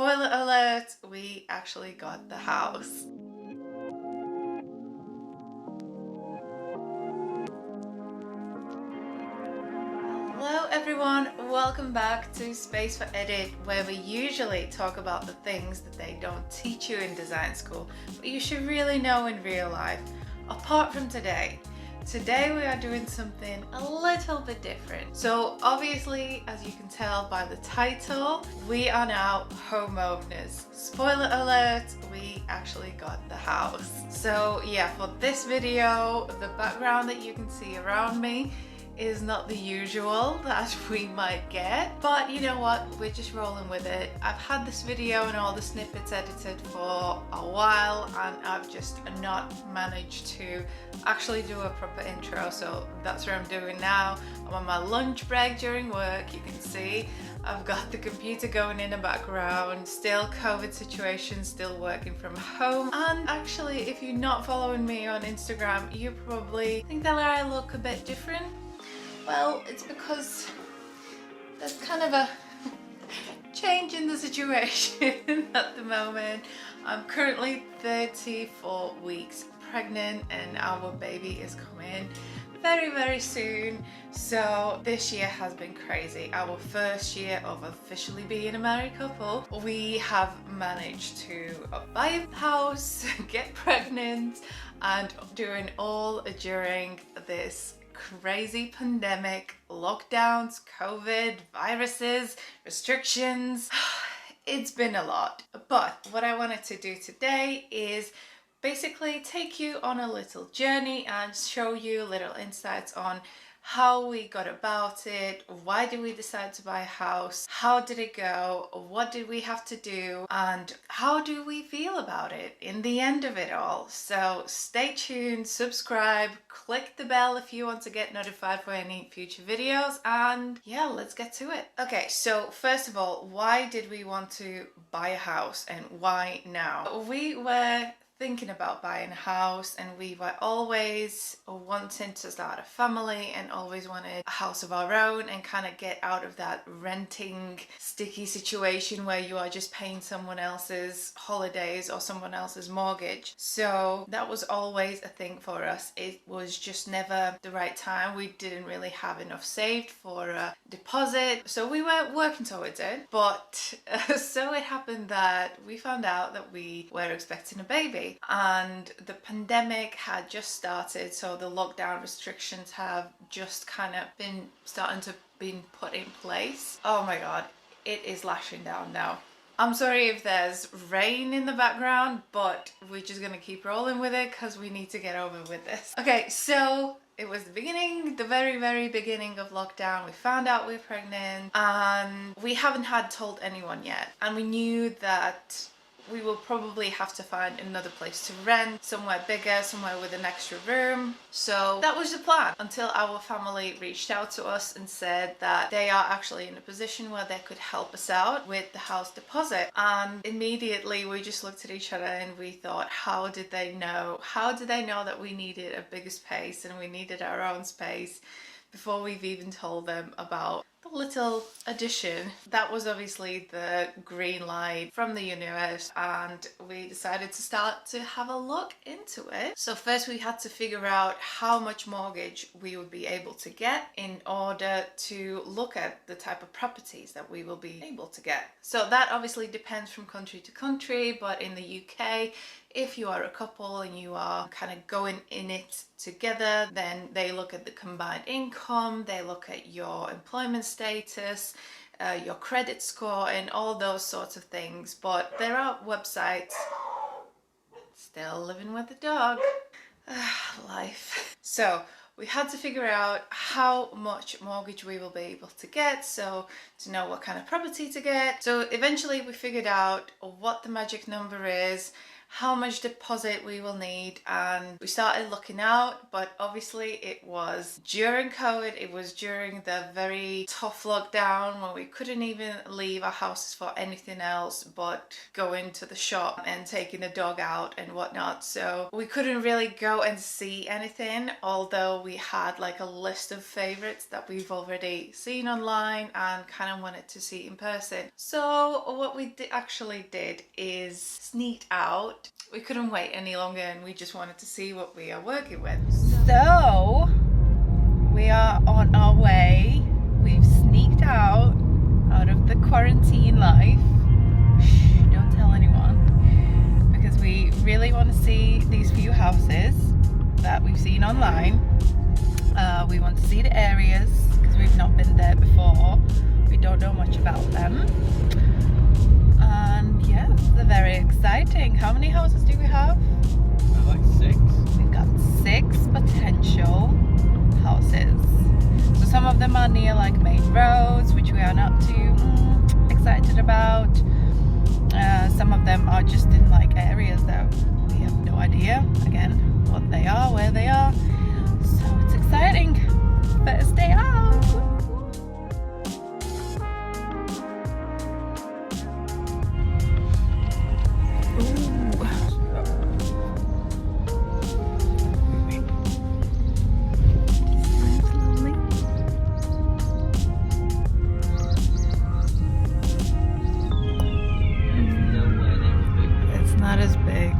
Spoiler alert, we actually got the house. Hello everyone, welcome back to Space for Edit, where we usually talk about the things that they don't teach you in design school, but you should really know in real life. Apart from today we are doing something a little bit different. So obviously, as you can tell by the title, we are now homeowners. Spoiler alert, we actually got the house. So yeah, for this video, the background that you can see around me is not the usual that we might get, but you know what, we're just rolling with it. I've had this video and all the snippets edited for a while and I've just not managed to actually do a proper intro, so that's what I'm doing now. I'm on my lunch break during work. You can see I've got the computer going in the background, still COVID situation, still working from home. And actually, if you're not following me on Instagram, you probably think that I look a bit different. Well, it's because there's kind of a change in the situation at the moment. I'm currently 34 weeks pregnant and our baby is coming very soon. So this year has been crazy. Our first year of officially being a married couple. We have managed to buy a house, get pregnant, and doing all during this crazy pandemic, lockdowns, COVID, viruses, restrictions. It's been a lot. But what I wanted to do today is basically take you on a little journey and show you little insights on how we got about it, why did we decide to buy a house, how did it go, what did we have to do, and how do we feel about it in the end of it all. So stay tuned, subscribe, click the bell if you want to get notified for any future videos, and yeah, let's get to it. Okay, so first of all, why did we want to buy a house and why now? We were thinking about buying a house and we were always wanting to start a family and always wanted a house of our own and kind of get out of that renting sticky situation where you are just paying someone else's holidays or someone else's mortgage. So that was always a thing for us. It was just never the right time. We didn't really have enough saved for a deposit, so we were working towards it. But so it happened that we found out that we were expecting a baby. And the pandemic had just started, so the lockdown restrictions have just kind of been starting to be put in place. Oh my god, it is lashing down now. I'm sorry if there's rain in the background, but we're just gonna keep rolling with it because we need to get over with this. Okay, so it was the very beginning of lockdown. We found out we were pregnant and we haven't had told anyone yet, and we knew that we will probably have to find another place to rent, somewhere bigger, somewhere with an extra room. So that was the plan until our family reached out to us and said that they are actually in a position where they could help us out with the house deposit. And immediately we just looked at each other and we thought, how did they know? How did they know that we needed a bigger space and we needed our own space before we've even told them about the little addition? That was obviously the green light from the universe, and we decided to start to have a look into it. So first we had to figure out how much mortgage we would be able to get in order to look at the type of properties that we will be able to get. So that obviously depends from country to country, but in the UK, if you are a couple and you are kind of going in it together, then they look at the combined income, they look at your employment status, your credit score, and all those sorts of things. But there are websites. Still living with the dog. Life. So we had to figure out how much mortgage we will be able to get, so to know what kind of property to get. So eventually we figured out what the magic number is, how much deposit we will need, and we started looking out. But obviously it was during COVID, it was during the very tough lockdown when we couldn't even leave our houses for anything else but going to the shop and taking the dog out and whatnot. So we couldn't really go and see anything, although we had like a list of favorites that we've already seen online and kind of wanted to see in person. So what we actually did is sneaked out. We couldn't wait any longer and we just wanted to see what we are working with. So we are on our way. We've sneaked out of the quarantine life. Shh, don't tell anyone, because we really want to see these few houses that we've seen online. We want to see the areas because we've not been there before. We don't know much about them. And yeah, they're very exciting. How many houses do we have? Like 6. We've got 6 potential houses. So some of them are near like main roads, which we are not too excited about. Some of them are just in like areas that we have no idea, again, what they are, where they are. So it's exciting. First day out. Not as big.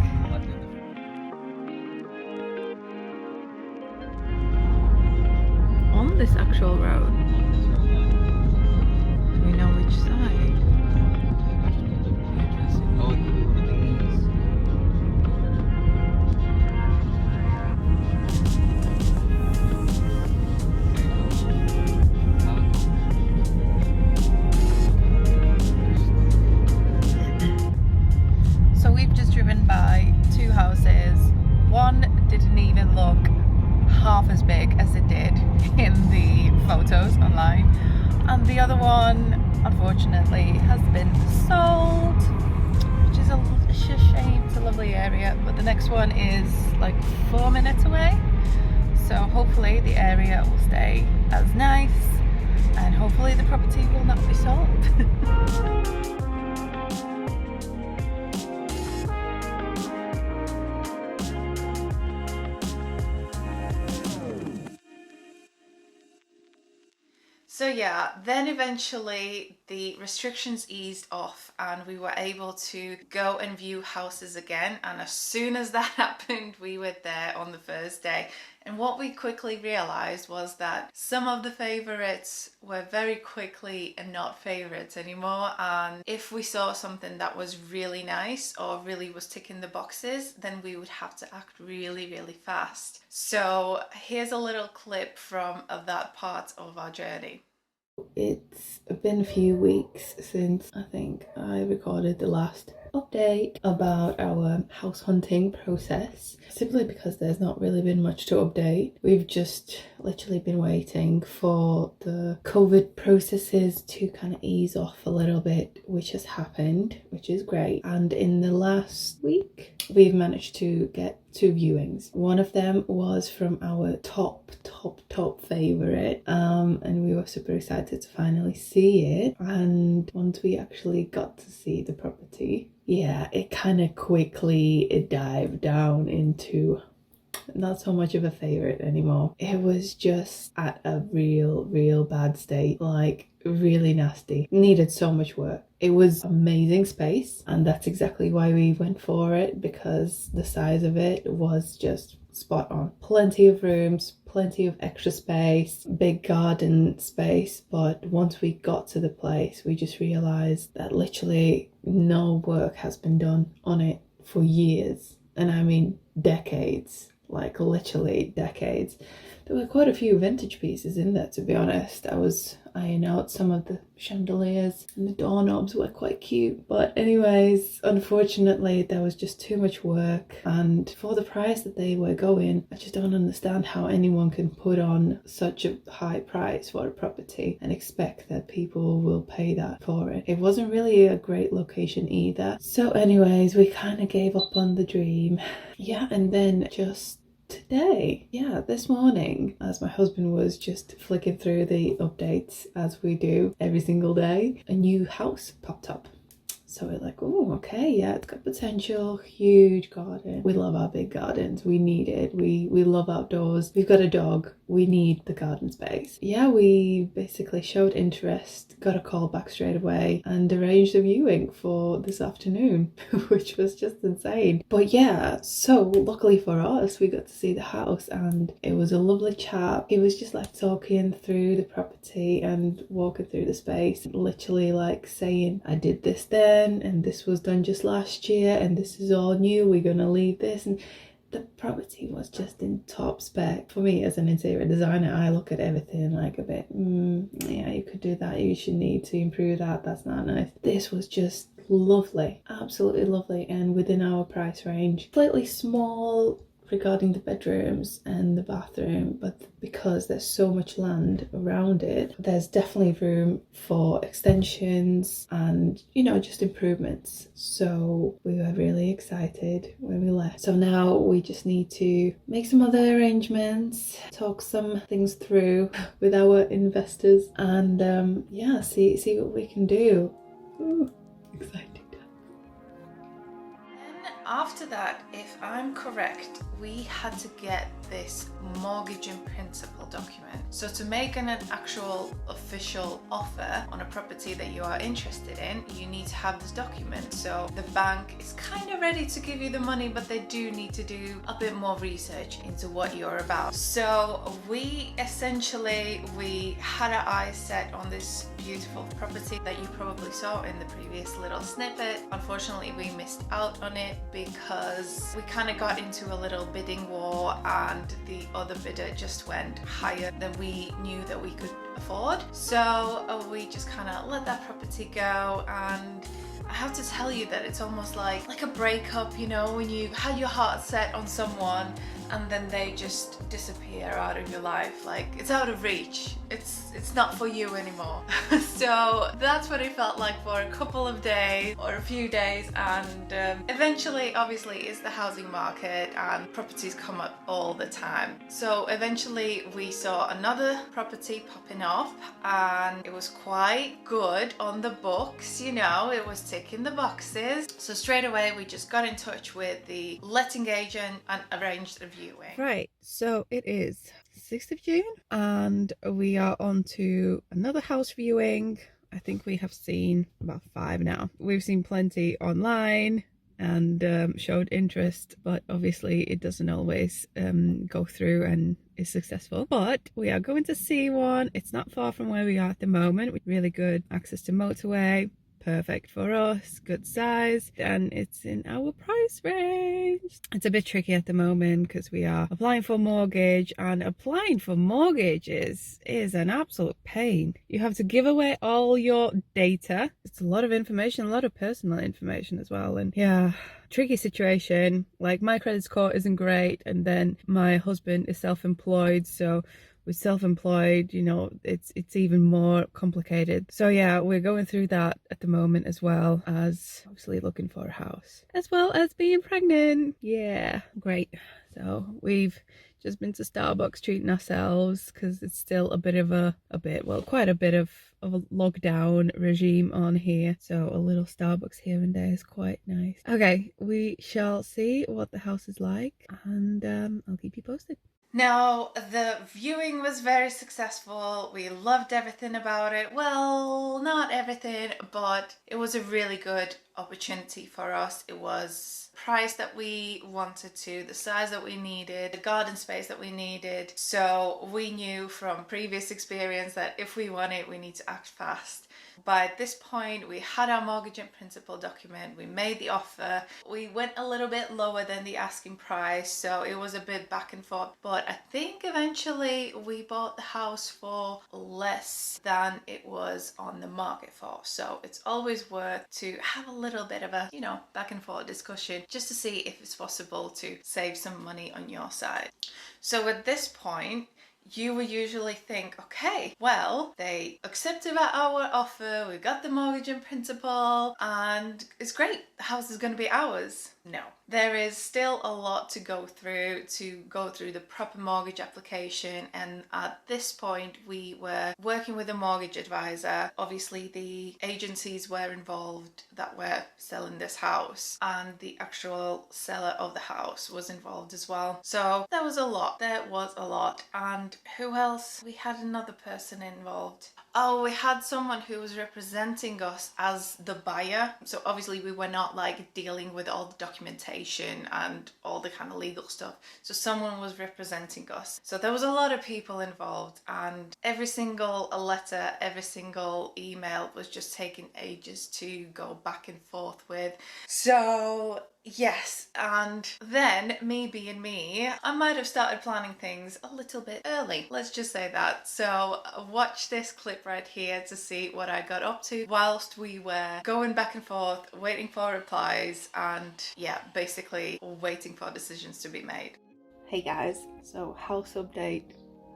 On this actual road. Do we know which side? Oh, it could be one of these. So we've just driven by 2 houses. One didn't even look half as big as it did in the photos online, and the other one unfortunately has been sold, which is a shame. It's a lovely area, but the next one is like 4 minutes away, so hopefully the area will stay as nice and hopefully the property will not be sold. So yeah, then eventually the restrictions eased off and we were able to go and view houses again. And as soon as that happened, we were there on the first day. And what we quickly realized was that some of the favorites were very quickly not favorites anymore. And if we saw something that was really nice or really was ticking the boxes, then we would have to act really, really fast. So here's a little clip from that part of our journey. It's been a few weeks since I think I recorded the last update about our house hunting process, simply because there's not really been much to update. We've just literally been waiting for the COVID processes to kind of ease off a little bit, which has happened, which is great. And in the last week we've managed to get 2 viewings. One of them was from our top favorite, and we were super excited to finally see it. And once we actually got to see the property, yeah, it kind of quickly dived down into not so much of a favorite anymore. It was just at a real bad state, like really nasty, needed so much work. It was amazing space, and that's exactly why we went for it, because the size of it was just spot on. Plenty of rooms, plenty of extra space, big garden space. But once we got to the place, we just realized that literally no work has been done on it for years, and I mean decades, like literally decades. There were quite a few vintage pieces in there, to be honest. I was iron out some of the chandeliers, and the doorknobs were quite cute. But anyways, unfortunately there was just too much work, and for the price that they were going, I just don't understand how anyone can put on such a high price for a property and expect that people will pay that for it. It wasn't really a great location either. So anyways, we kind of gave up on the dream. Yeah, and then just today, yeah, this morning, as my husband was just flicking through the updates as we do every single day, a new house popped up. So we're like, oh, okay, yeah, it's got potential. Huge garden. We love our big gardens. We need it. We love outdoors. We've got a dog. We need the garden space. Yeah, we basically showed interest, got a call back straight away, and arranged a viewing for this afternoon, which was just insane. But yeah, so luckily for us, we got to see the house, and it was a lovely chat. He was just like talking through the property and walking through the space, literally like saying, I did this then, and this was done just last year, and this is all new, we're gonna leave this. And the property was just in top spec. For me as an interior designer, I look at everything like a bit, yeah, you could do that, you should need to improve that, that's not nice. This was just lovely, absolutely lovely, and within our price range. Slightly small regarding the bedrooms and the bathroom, but because there's so much land around it, there's definitely room for extensions and, you know, just improvements. So we were really excited when we left. So now we just need to make some other arrangements, talk some things through with our investors, and yeah, see what we can do. Ooh, exciting. After that, if I'm correct, we had to get this mortgage in principle document. So to make an actual official offer on a property that you are interested in, you need to have this document. So the bank is kind of ready to give you the money, but they do need to do a bit more research into what you're about. So we had our eyes set on this beautiful property that you probably saw in the previous little snippet. Unfortunately, we missed out on it because we kind of got into a little bidding war, and the other bidder just went higher than we knew that we could afford. So we just kind of let that property go, and I have to tell you that it's almost like a breakup, you know, when you had your heart set on someone and then they just disappear out of your life, like it's out of reach. It's not for you anymore. So that's what it felt like for a couple of days or a few days, and eventually, obviously, it's the housing market and properties come up all the time. So eventually we saw another property popping up, and it was quite good on the books, you know, it was ticking the boxes. So straight away we just got in touch with the letting agent and arranged a viewing. Right, so it is 6th of June and we are on to another house viewing. I think we have seen about 5 now. We've seen plenty online and showed interest, but obviously it doesn't always go through and is successful. But we are going to see one. It's not far from where we are at the moment, with really good access to motorway. Perfect for us, good size, and it's in our price range. It's a bit tricky at the moment because we are applying for mortgage, and applying for mortgages is an absolute pain. You have to give away all your data. It's a lot of information, a lot of personal information as well, and yeah, tricky situation. Like, my credit score isn't great, and then my husband is self-employed, so with self-employed, you know, it's even more complicated. So yeah, we're going through that at the moment, as well as obviously looking for a house, as well as being pregnant. Yeah, great. So we've just been to Starbucks treating ourselves because it's still quite a bit of a lockdown regime on here, so a little Starbucks here and there is quite nice. Okay, we shall see what the house is like, and I'll keep you posted. Now, the viewing was very successful. We loved everything about it. Well, not everything, but it was a really good opportunity for us. It was price that we wanted to, the size that we needed, the garden space that we needed. So we knew from previous experience that if we want it, we need to act fast. By this point, we had our mortgage in principle document, we made the offer, we went a little bit lower than the asking price, so it was a bit back and forth, but I think eventually we bought the house for less than it was on the market for. So it's always worth to have a little bit of a, back and forth discussion just to see if it's possible to save some money on your side. So at this point, you would usually think, okay, well, they accepted our offer, we got the mortgage in principle, and it's great, the house is going to be ours. No, there is still a lot to go through the proper mortgage application, and at this point we were working with a mortgage advisor. Obviously the agencies were involved that were selling this house, and the actual seller of the house was involved as well. So there was a lot, and who else? We had another person involved. Oh, we had someone who was representing us as the buyer. So obviously we were not like dealing with all the documentation and all the kind of legal stuff. So someone was representing us. So there was a lot of people involved, and every single letter, every single email was just taking ages to go back and forth with. So yes, and then me being me, I might have started planning things a little bit early. Let's just say that. So watch this clip right here to see what I got up to whilst we were going back and forth, waiting for replies, and yeah, basically waiting for decisions to be made. Hey guys, so house update,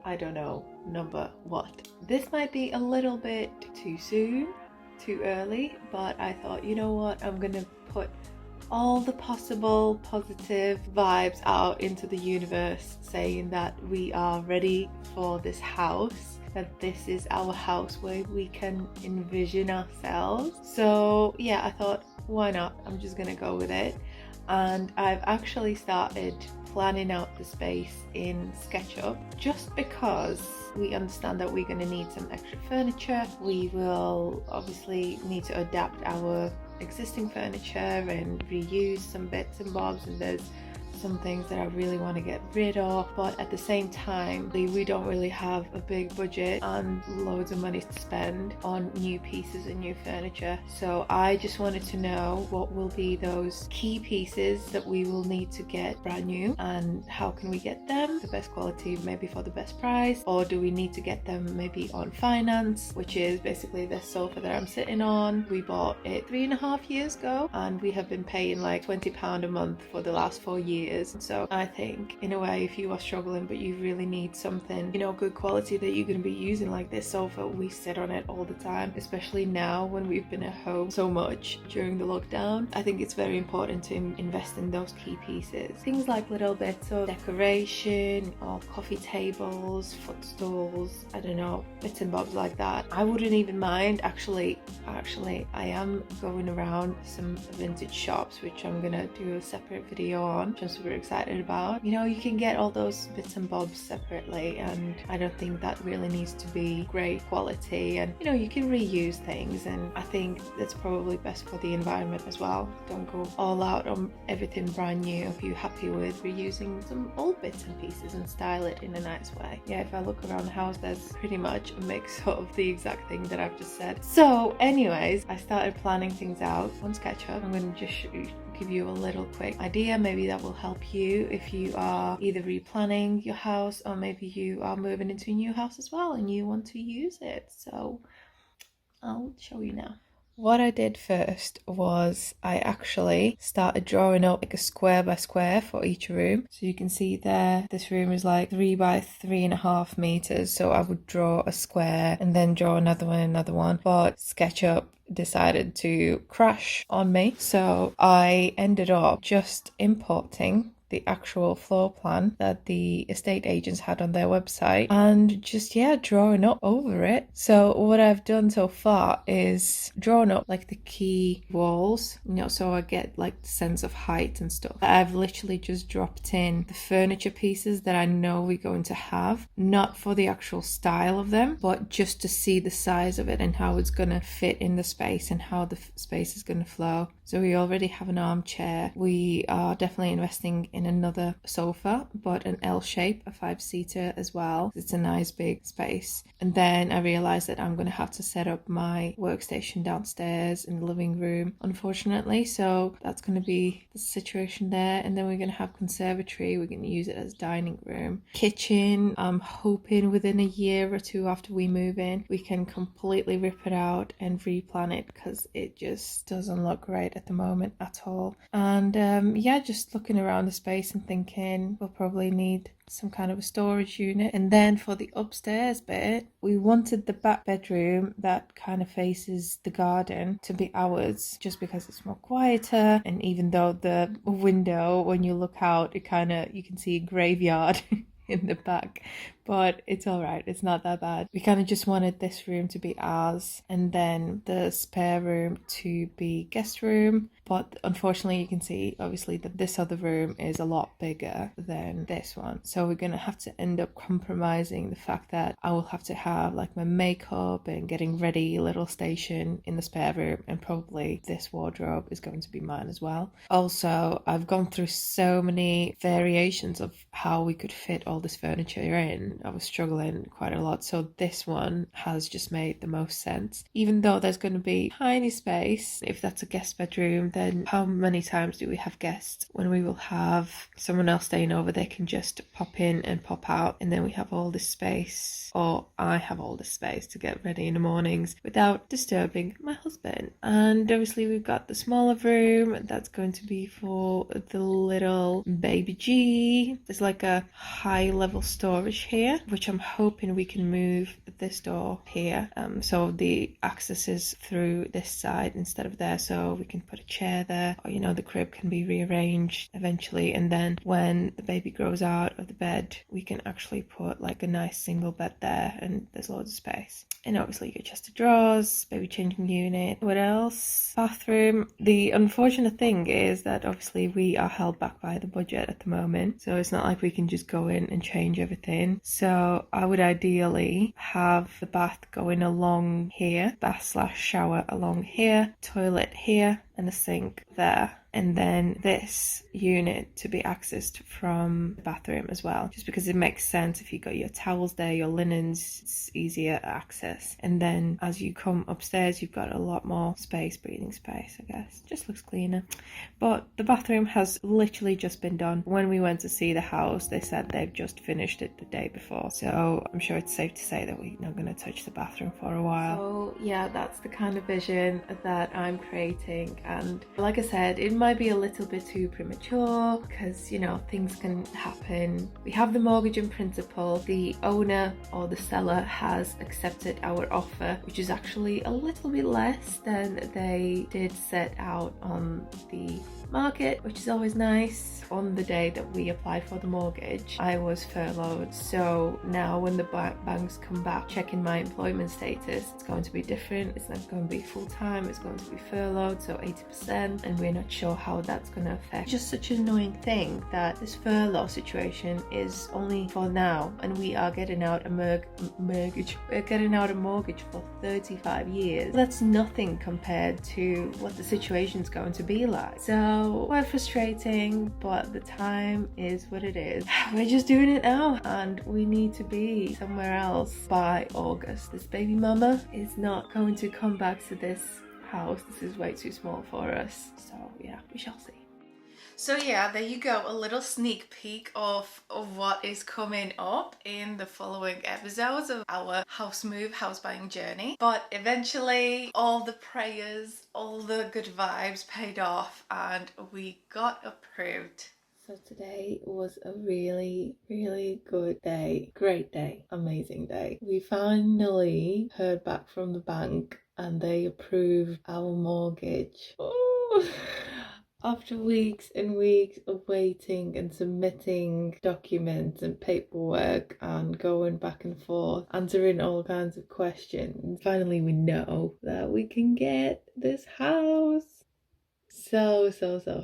I don't know, number what? This might be a little bit too soon, too early, but I thought, you know what, I'm gonna put all the possible positive vibes out into the universe, saying that we are ready for this house, that this is our house where we can envision ourselves. So yeah, I thought, why not? I'm just gonna go with it. And I've actually started planning out the space in SketchUp, just because we understand that we're going to need some extra furniture. We will obviously need to adapt our existing furniture and reuse some bits and bobs, and there's some things that I really want to get rid of, but at the same time we don't really have a big budget and loads of money to spend on new pieces and new furniture. So I just wanted to know what will be those key pieces that we will need to get brand new, and how can we get them the best quality, maybe for the best price, or do we need to get them maybe on finance, which is basically the sofa that I'm sitting on. We bought it 3.5 years ago, and we have been paying like £20 a month for the last 4 years. So I think in a way, if you are struggling but you really need something, good quality that you're going to be using, like this sofa, we sit on it all the time, especially now when we've been at home so much during the lockdown. I think it's very important to invest in those key pieces, things like little bits of decoration or coffee tables, footstools, I don't know, bits and bobs like that. I wouldn't even mind. Actually I am going around some vintage shops, which I'm gonna do a separate video on, which I'm super excited about. You can get all those bits and bobs separately, and I don't think that really needs to be great quality, and you can reuse things, and I think that's probably best for the environment as well. Don't go all out on everything brand new if you're happy with reusing some old bits and pieces and style it in a nice way. Yeah, if I look around the house, there's pretty much a mix of the exact thing that I've just said. So anyways, I started planning things out on SketchUp. I'm going to just give you a little quick idea. Maybe that will help you if you are either replanning your house, or maybe you are moving into a new house as well and you want to use it. So I'll show you now. What I did first was I actually started drawing up like a square by square for each room. So you can see there, this room is like 3 by 3.5 meters. So I would draw a square and then draw another one. But SketchUp decided to crash on me. So I ended up just importing the actual floor plan that the estate agents had on their website and just, drawing up over it. So what I've done so far is drawn up like the key walls, so I get like the sense of height and stuff. I've literally just dropped in the furniture pieces that I know we're going to have, not for the actual style of them, but just to see the size of it and how it's going to fit in the space and how the space is going to flow. So we already have an armchair. We are definitely investing in another sofa, but an L shape, a 5-seater as well. It's a nice big space. And then I realized that I'm going to have to set up my workstation downstairs in the living room, unfortunately. So that's going to be the situation there. And then we're going to have conservatory. We're going to use it as dining room. Kitchen, I'm hoping within a year or two after we move in, we can completely rip it out and replan it, because it just doesn't look right at the moment at all. And just looking around the space and thinking we'll probably need some kind of a storage unit. And then for the upstairs bit, we wanted the back bedroom that kind of faces the garden to be ours, just because it's more quieter. And even though the window, when you look out, you can see a graveyard in the back, but it's all right, it's not that bad. We kind of just wanted this room to be ours and then the spare room to be guest room. But unfortunately, you can see obviously that this other room is a lot bigger than this one, so we're gonna have to end up compromising the fact that I will have to have like my makeup and getting ready little station in the spare room, and probably this wardrobe is going to be mine as well. Also, I've gone through so many variations of how we could fit all this furniture in. I was struggling quite a lot, so this one has just made the most sense. Even though there's going to be tiny space, if that's a guest bedroom, then how many times do we have guests when we will have someone else staying over? They can just pop in and pop out, and then we have all this space, or I have all this space to get ready in the mornings without disturbing my husband. And obviously we've got the smaller room that's going to be for the little baby G. There's like a high level storage here, which I'm hoping we can move this door here, so the access is through this side instead of there, so we can put a chair there, or the crib can be rearranged eventually. And then when the baby grows out of the bed, we can actually put like a nice single bed there, and there's loads of space. And obviously your chest of drawers, baby changing unit. What else? Bathroom. The unfortunate thing is that obviously we are held back by the budget at the moment, so it's not like we can just go in and change everything. So I would ideally have the bath going along here, bath/shower along here, toilet here, and a sink there. And then this unit to be accessed from the bathroom as well, just because it makes sense. If you got your towels there, your linens, it's easier access. And then as you come upstairs, you've got a lot more space, breathing space, I guess. Just looks cleaner. But the bathroom has literally just been done. When we went to see the house, they said they've just finished it the day before. So I'm sure it's safe to say that we're not going to touch the bathroom for a while. So yeah, that's the kind of vision that I'm creating. And like I said, it might be a little bit too premature because things can happen. We have the mortgage in principle. The owner or the seller has accepted our offer, which is actually a little bit less than they did set out on the market, which is always nice. On the day that we applied for the mortgage, I was furloughed, so now when the banks come back checking my employment status, it's going to be different. It's not going to be full-time, it's going to be furloughed, so 80%, and we're not sure how that's going to affect. Just such an annoying thing that this furlough situation is only for now, and we are getting out a mortgage. We're getting out a mortgage for 35 years. That's nothing compared to what the situation's going to be like. So quite frustrating, but the time is what it is. We're just doing it now, and we need to be somewhere else by August. This baby mama is not going to come back to this house. This is way too small for us. So yeah, we shall see. So yeah, there you go, a little sneak peek of what is coming up in the following episodes of our house buying journey. But eventually all the prayers, all the good vibes paid off, and we got approved. So today was a really, really good day. Great day. Amazing day. We finally heard back from the bank and they approved our mortgage. Oh, After weeks and weeks of waiting and submitting documents and paperwork and going back and forth, answering all kinds of questions, finally we know that we can get this house. So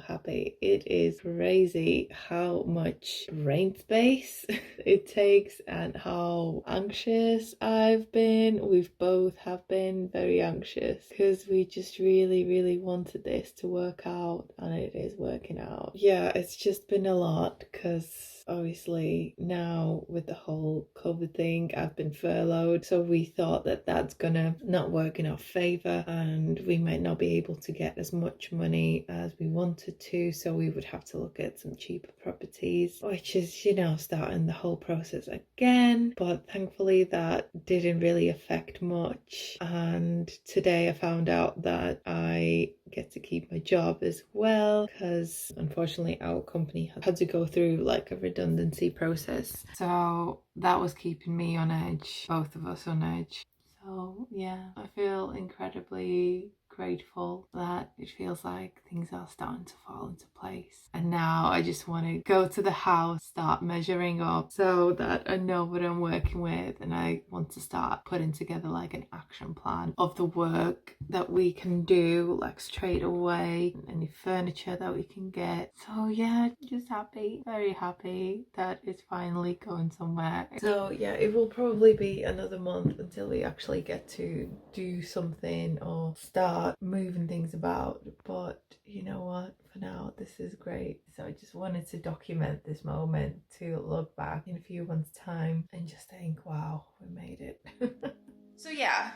happy. It is crazy how much brain space it takes and how anxious I've been. We've both have been very anxious because we just really wanted this to work out, and it is working out. Yeah, it's just been a lot because obviously now with the whole COVID thing, I've been furloughed, so we thought that that's gonna not work in our favor and we might not be able to get as much money as we wanted to, so we would have to look at some cheaper properties, which is, you know, starting the whole process again. But thankfully that didn't really affect much, and today I found out that I get to keep my job as well, because unfortunately our company had to go through like a redundancy process, so that was keeping me on edge, both of us on edge. So yeah, I feel incredibly grateful that it feels like things are starting to fall into place, and now I just want to go to the house, start measuring up so that I know what I'm working with, and I want to start putting together like an action plan of the work that we can do like straight away, any furniture that we can get. So yeah, just happy, very happy that it's finally going somewhere. So yeah, it will probably be another month until we actually get to do something or start moving things about, but you know what, for now this is great. So I just wanted to document this moment to look back in a few months' time and just think, wow, we made it. So yeah,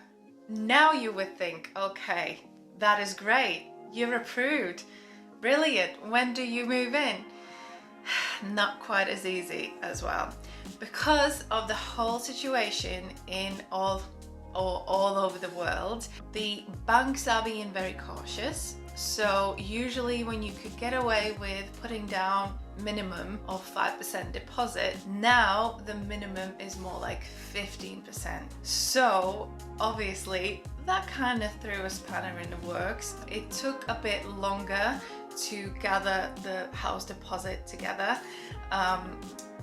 now you would think, okay, that is great, you're approved, brilliant, when do you move in? Not quite as easy as well, because of the whole situation in all over the world. The banks are being very cautious, so usually when you could get away with putting down minimum of 5% deposit, now the minimum is more like 15%. So obviously that kind of threw a spanner in the works. It took a bit longer to gather the house deposit together,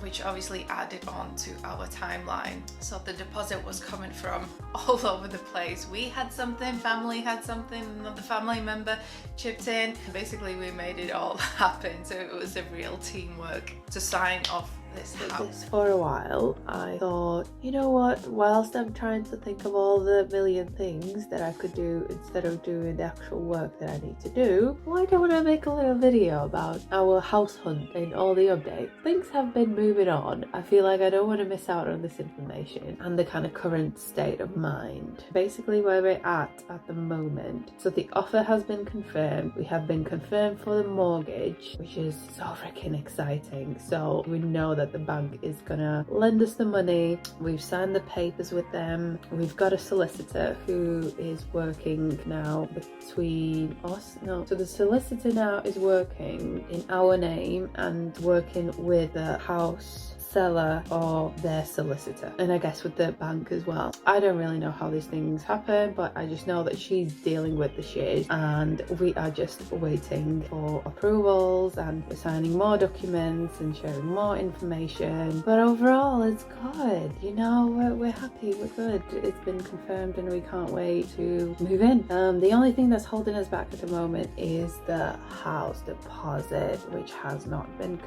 which obviously added on to our timeline. So the deposit was coming from all over the place. We had something, family had something, another family member chipped in. Basically, we made it all happen. So it was a real teamwork to sign off this house. For a while, I thought, you know what, whilst I'm trying to think of all the million things that I could do instead of doing the actual work that I need to do, why don't I make a little video about our house hunt and all the updates? Things have been moving on. I feel like I don't want to miss out on this information and the kind of current state of mind. Basically where we're at the moment. So the offer has been confirmed. We have been confirmed for the mortgage, which is so freaking exciting. So we know that the bank is gonna lend us the money. We've signed the papers with them. We've got a solicitor who is working now between us. No, so the solicitor now is working in our name and working with the house seller or their solicitor, and I guess with the bank as well. I don't really know how these things happen, but I just know that she's dealing with the shares and we are just waiting for approvals, and we're signing more documents and sharing more information. But overall it's good, you know, we're happy, we're good. It's been confirmed and we can't wait to move in. The only thing that's holding us back at the moment is the house deposit, which has not been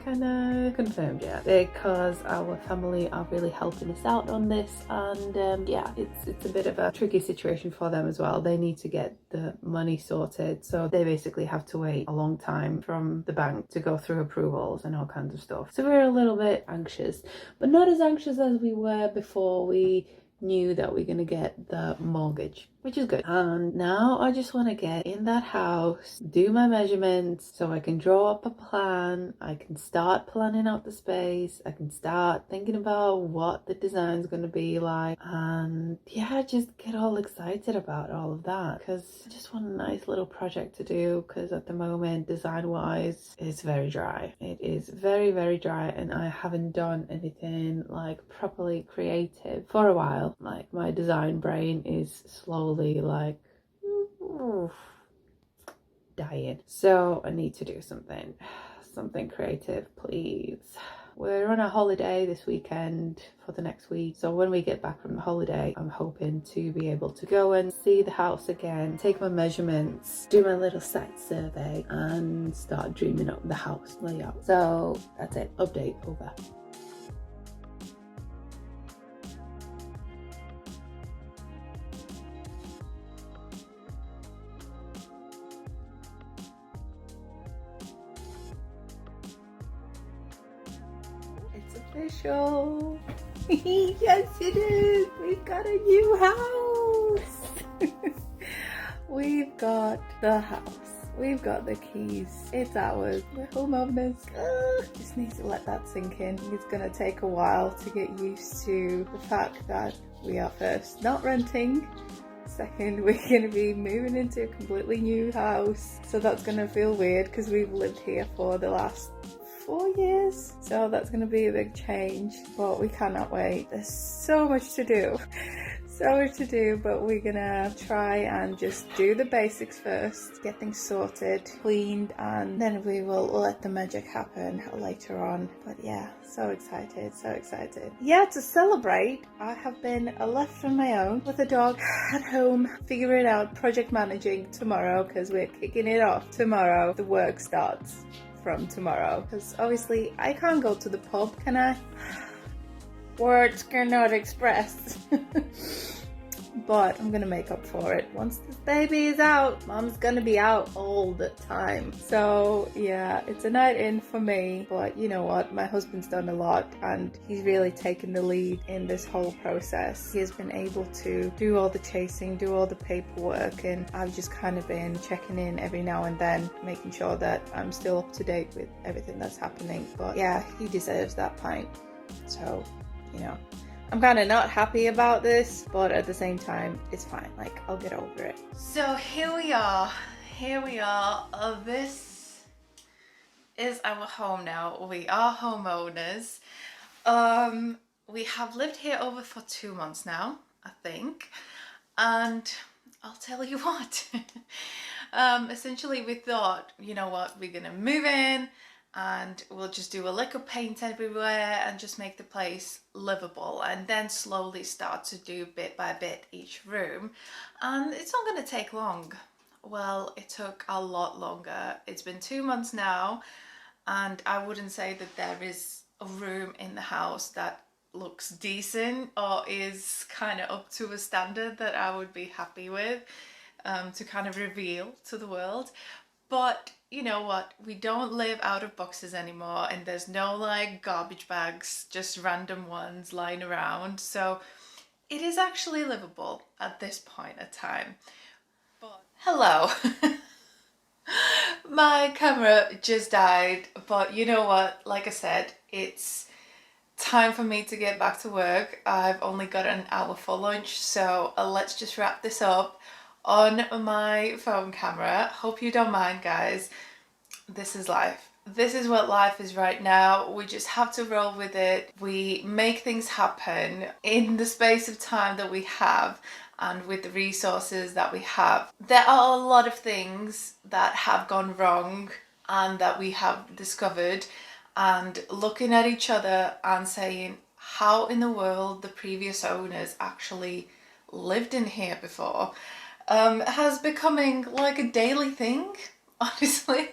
kind of confirmed yet, because our family are really helping us out on this, and yeah, it's a bit of a tricky situation for them as well. They need to get the money sorted, so they basically have to wait a long time from the bank to go through approvals and all kinds of stuff. So we're a little bit anxious, but not as anxious as we were before we knew that we're gonna get the mortgage, which is good. And now I just want to get in that house, do my measurements so I can draw up a plan. I can start planning out the space. I can start thinking about what the design's going to be like, and yeah, just get all excited about all of that, because I just want a nice little project to do, because at the moment, design wise, it's very dry. It is very dry, and I haven't done anything like properly creative for a while. Like, my design brain is slowly like dying. So I need to do something creative, please. We're on a holiday this weekend for the next week, so when we get back from the holiday, I'm hoping to be able to go and see the house again, take my measurements, do my little site survey, and start dreaming up the house layout. So that's it. Update over. It's official. Yes, it is. We've got a new house. We've got the house. We've got the keys. It's ours. We're homeowners. Just need to let that sink in. It's gonna take a while to get used to the fact that we are first not renting. Second, we're going to be moving into a completely new house. So that's going to feel weird because we've lived here for the last 4 years. So that's going to be a big change, but we cannot wait. There's so much to do. So much to do, but we're gonna try and just do the basics first, get things sorted, cleaned, and then we will let the magic happen later on. But yeah, so excited, so excited. Yeah, to celebrate, I have been left on my own with a dog at home, figuring out project managing tomorrow because we're kicking it off tomorrow. The work starts from tomorrow because obviously I can't go to the pub, can I? Words cannot express. But I'm gonna make up for it. Once this baby is out, mom's gonna be out all the time. So yeah, it's a night in for me. But you know what? My husband's done a lot and he's really taken the lead in this whole process. He has been able to do all the chasing, do all the paperwork, and I've just kind of been checking in every now and then, making sure that I'm still up to date with everything that's happening. But yeah, he deserves that pint. So, you know, I'm kind of not happy about this, but at the same time, it's fine. Like, I'll get over it. So here we are. This is our home now. We are homeowners. We have lived here over for 2 months now, I think. And I'll tell you what. Essentially, we thought, you know what, we're gonna move in and we'll just do a lick of paint everywhere and just make the place livable, and then slowly start to do bit by bit each room. And it's not going to take long. Well, it took a lot longer. It's been 2 months now, and I wouldn't say that there is a room in the house that looks decent or is kind of up to a standard that I would be happy with to kind of reveal to the world. But you know what, we don't live out of boxes anymore, and there's no like garbage bags, just random ones lying around. So it is actually livable at this point in time. But hello. My camera just died, but you know what, like I said, it's time for me to get back to work. I've only got an hour for lunch, so let's just wrap this up on my phone camera. Hope you don't mind, guys. This is life. This is what life is right now. We just have to roll with it. We make things happen in the space of time that we have and with the resources that we have. There are a lot of things that have gone wrong and that we have discovered, and looking at each other and saying, how in the world the previous owners actually lived in here before, has becoming like a daily thing, honestly.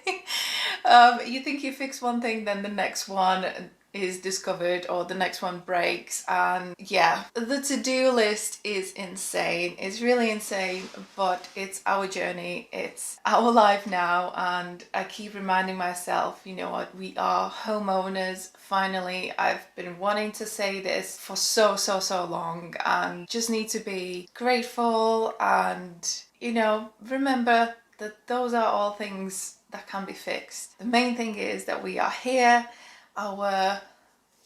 You think you fix one thing, then the next one is discovered or the next one breaks, and yeah, the to-do list is insane. It's really insane, but it's our journey, it's our life now, and I keep reminding myself, you know what, we are homeowners. Finally, I've been wanting to say this for so long, and just need to be grateful and, you know, remember that those are all things that can be fixed. The main thing is that we are here. Our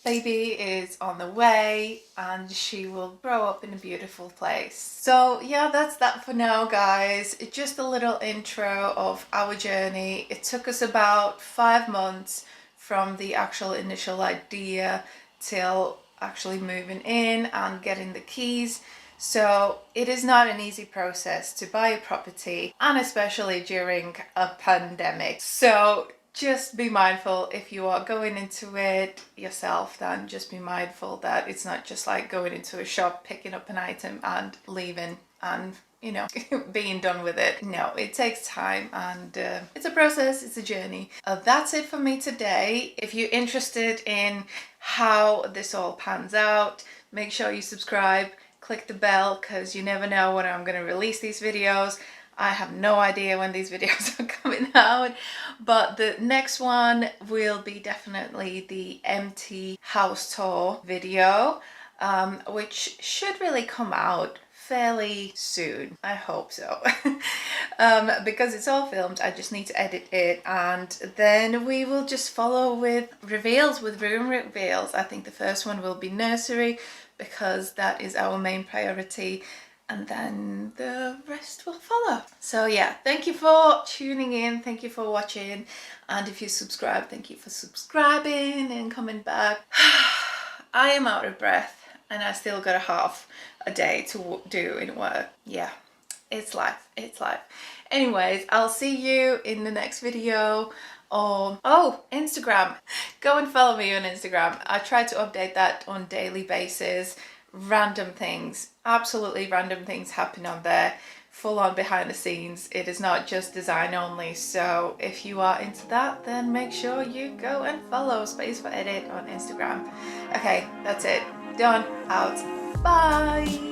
baby is on the way and she will grow up in a beautiful place. So yeah, that's that for now, guys. It's just a little intro of our journey. It took us about 5 months from the actual initial idea till actually moving in and getting the keys. So it is not an easy process to buy a property, and especially during a pandemic. So just be mindful if you are going into it yourself, then just be mindful that it's not just like going into a shop, picking up an item and leaving and being done with it. No, it takes time, and it's a process, it's a journey. That's it for me today. If you're interested in how this all pans out, make sure you subscribe, click the bell, because you never know when I'm going to release these videos. I have no idea when these videos are coming out, but the next one will be definitely the empty house tour video, which should really come out fairly soon. I hope so. Because it's all filmed, I just need to edit it, and then we will just follow with reveals, with room reveals. I think the first one will be nursery, because that is our main priority, and then the rest will follow. So yeah, thank you for tuning in, thank you for watching, and if you subscribe, thank you for subscribing and coming back. I am out of breath and I still got a half a day to do in work. Yeah, it's life, it's life. Anyways, I'll see you in the next video. Or Instagram, go and follow me on Instagram. I try to update that on a daily basis. Random things, absolutely random things happen on there, full on behind the scenes. It is not just design only, so if you are into that, then make sure you go and follow Space for Edit on Instagram. Okay, that's it, done, out, bye.